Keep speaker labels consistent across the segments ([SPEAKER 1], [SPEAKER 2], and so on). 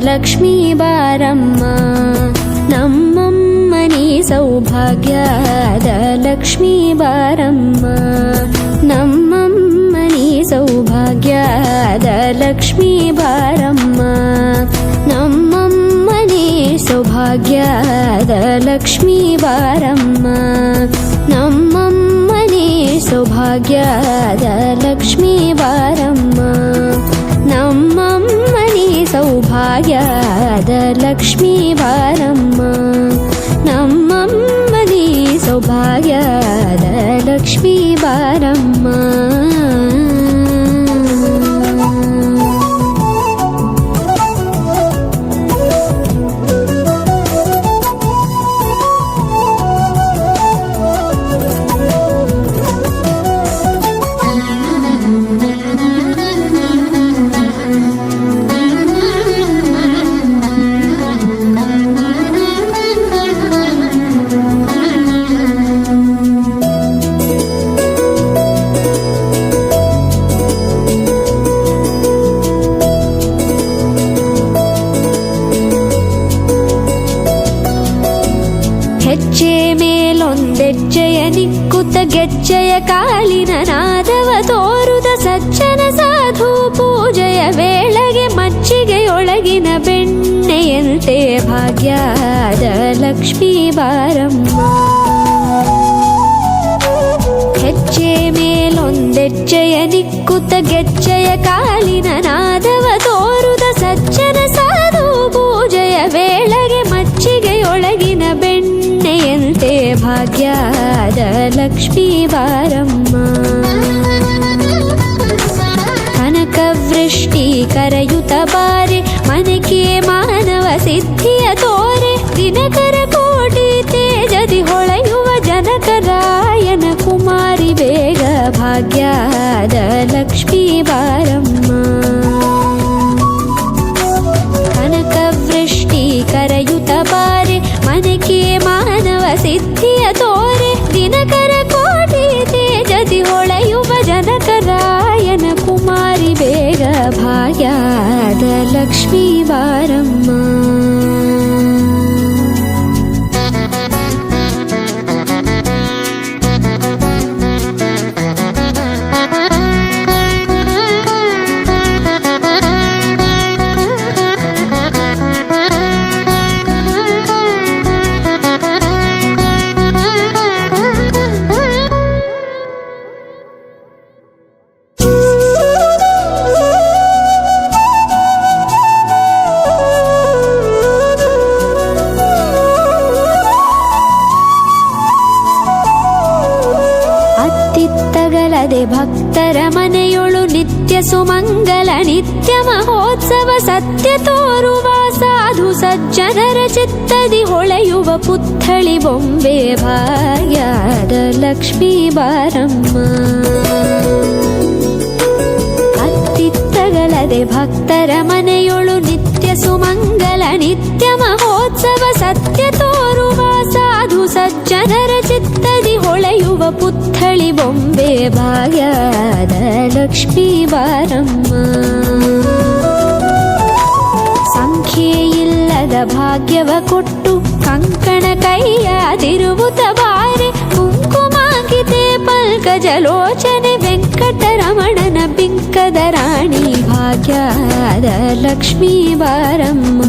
[SPEAKER 1] ಲಕ್ಷ್ಮೀ ಬಾರಮ್ಮ, ನಮ್ಮಮ್ಮನಿ ಸೌಭಾಗ್ಯದ ಲಕ್ಷ್ಮೀ ಬಾರಮ್ಮ, ನಮ್ಮಮ್ಮನಿ ಸೌಭಾಗ್ಯದ ಲಕ್ಷ್ಮೀ ಬಾರಮ್ಮ, ನಮ್ಮಮ್ಮನಿ ಸೌಭಾಗ್ಯದ ಲಕ್ಷ್ಮೀ ಬಾರಮ್ಮ, ನಮ್ಮಮ್ಮನಿ ಸೌಭಾಗ್ಯದ ಲಕ್ಷ್ಮೀ ಬಾರಮ್ಮ, ನಮ್ಮಮ್ಮನಿ ಸೌಭಾಗ್ಯದ ಲಕ್ಷ್ಮೀ ಬಾರಮ್ಮ, ನಮ್ಮಮ್ಮನಿ ಸೌಭಾಗ್ಯದ ಲಕ್ಷ್ಮೀ ಬಾರಮ್ಮ. ಹೆಜ್ಜೆ ಮೇಲೊಂದೆಜ್ಜೆಯ ನಿಕ್ಕುತ್ತ ಗೆಜ್ಜೆಯ ಕಾಲಿನ ನಾದವ ತೋರುದ ಸಜ್ಜನ ಸಾಧು ಪೂಜೆಯ ವೇಳೆಗೆ ಮಜ್ಜಿಗೆಯೊಳಗಿನ ಬೆಣ್ಣೆಯಂತೆ ಭಾಗ್ಯದ ಲಕ್ಷ್ಮೀ ಬಾರಮ್ಮ, ಹೆಜ್ಜೆ ಮೇಲೊಂದೆಜ್ಜೆಯ ನಿಕ್ಕುತ್ತ ಗೆಜ್ಜೆಯ ಕಾಲಿನ ನಾದವ ತೋರುದ ಸಜ್ಜನ ಸಾಧು ಪೂಜೆಯ ವೇಳೆಗೆ ಮಜ್ಜಿಗೆಯೊಳಗಿನ ಬೆಣ್ಣೆಯಂತೆ ಭಾಗ್ಯದ ಲಕ್ಷ್ಮೀ ಬಾರಮ್ಮ, ಕನಕವೃಷ್ಟಿ ಕರೆಯುತ ಬಾರೆ ಮನಕೆ ಮಾನವ ಸಿದ್ಧಿಯ ತೋರೆ, ದಿನಕರ ಕೋಟಿ ತೇಜದಿ ಹೊಳೆಯುವ ಜನಕರಾಯನ ಕುಮಾರಿ ಬೇಗ ಭಾಗ್ಯದ ಲಕ್ಷ್ಮೀ ಬಾರಮ್ಮ, ಕನಕವೃಷ್ಟಿ ಕರೆಯುತ ಬಾರೆ ಮನಕೆ ಮಾನವ ಸಿದ್ಧಿಯ ತೋರೆ, ದಿನಕರ ಕೋಟಿ ತೇಜದಿ ಹೊಳೆಯುವ ಜನಕರಾಯನ ಕುಮಾರಿ ಬೇಗ ಭಾಗ್ಯದ ಲಕ್ಷ್ಮೀ ಬಾರಮ್ಮ. ಭಕ್ತರ ಮನೆಯೊಳು ನಿತ್ಯ ಸುಮಂಗಲ ನಿತ್ಯ ಮಹೋತ್ಸವ ಸತ್ಯ ತೋರುವ ಸಾಧು ಸಜ್ಜನರ ಚಿತ್ತದಿ ಹೊಳೆಯುವ ಪುತ್ಥಳಿ ಬೊಂಬೆ ಭಾಗ್ಯದ ಲಕ್ಷ್ಮೀ ಬಾರಮ್ಮ, ಅತ್ತಿತ್ತಗಲದೆ ಭಕ್ತರ ಮನೆಯೊಳು ನಿತ್ಯ ಸುಮಂಗಲ ನಿತ್ಯ ಮಹೋತ್ಸವ ಸತ್ಯ ತೋರುವ ಸಾಧು ಸಜ್ಜನರ ಚಿತ್ತದಿ ಹೊಳೆಯುವ ಪುತ್ಥಳಿ ಬೊಂಬೆ ಭಾಗ್ಯದ ಲಕ್ಷ್ಮೀ ಬಾರಮ್ಮ, ಸಂಖ್ಯೆಯಿಲ್ಲದ ಭಾಗ್ಯವ ಕೊಟ್ಟು ಕಂಕಣ ಕೈಯಾದಿರುವುತ ಬಾರೆ, ಕುಂಕುಮಾಂಕಿತೆ ಪಲ್ಕಜಲೋಚನೆ ವೆಂಕಟರಮಣನ ಬಿಂಕದ ರಾಣಿ ಭಾಗ್ಯದ ಲಕ್ಷ್ಮೀ ಬಾರಮ್ಮ,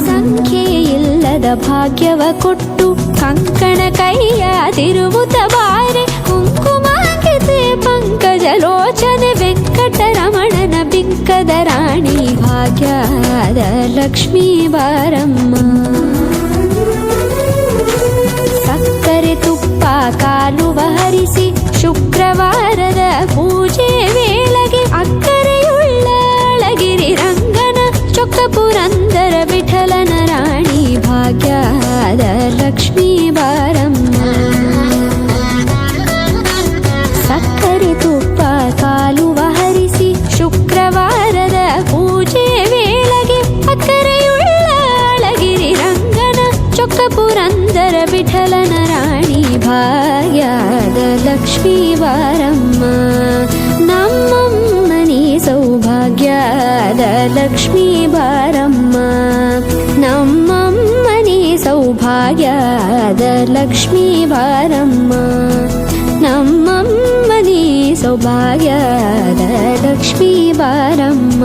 [SPEAKER 1] ಸಂಖ್ಯೆಯಿಲ್ಲದ ಭಾಗ್ಯವ ಕೊಟ್ಟು ಕಂಕಣ ಕೈಯಾದಿರುವುತ ಬಾರೆ, ಕುಂಕುಮಾಂಕಿತೆ ಪಂಕಜಲೋಚನೆ ವೆಂಕಟರಮಣನ ಬಿಂಕದ ರಾಣಿ ಭಾಗ್ಯದ ಲಕ್ಷ್ಮೀ ಬಾರಮ್ಮ, ಸಕ್ಕರೆ ತುಪ್ಪ ಕಾಲುವ ಹರಿಸಿ ಶುಕ್ರವಾರದ ಪೂಜೆ ವೇಳೆಗೆ ಅಕ್ಕರೆಯುಳ್ಳ ಅಳಗಿರಿ ರಂಗನ ಚೊಕ್ಕ ಪುರಂದರ ವಿಠಲನ ರಾಣಿ ಭಾಗ್ಯದ ಲಕ್ಷ್ಮೀ ಬಾರಮ್ಮ, ಸಕ್ಕರೆ ತುಪ್ಪ ಕಾಲುವ ಹರಿಸಿ ಶುಕ್ರವಾರದ ಪೂಜೆ ವೇಳೆಗೆ ಅಕ್ಕರೆಯುಳ್ಳ ಅಳಗಿರಿ ರಂಗನ ಚೊಕ್ಕ ಪುರಂದರ ವಿಠಲನ ರಾಣಿ ಭಾಗ್ಯದ ಲಕ್ಷ್ಮೀ ಬಾರಮ್ಮ. ಸೌಭಾಗ್ಯದ ಲಕ್ಷ್ಮೀ ಬಾರಮ್ಮ ನಮ್ಮಮ್ಮನಿ ಸೌಭಾಗ್ಯದ ಲಕ್ಷ್ಮೀ ಬಾರಮ್ಮ ನಮ್ಮಮ್ಮನಿ ಸೌಭಾಗ್ಯದ ಲಕ್ಷ್ಮೀ ಬಾರಮ್ಮ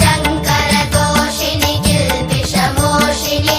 [SPEAKER 2] ಶಂಕರ ತೋಷಿಣಿ ಕಿಲ್ಬಿಷ ಮೋಷಿಣಿ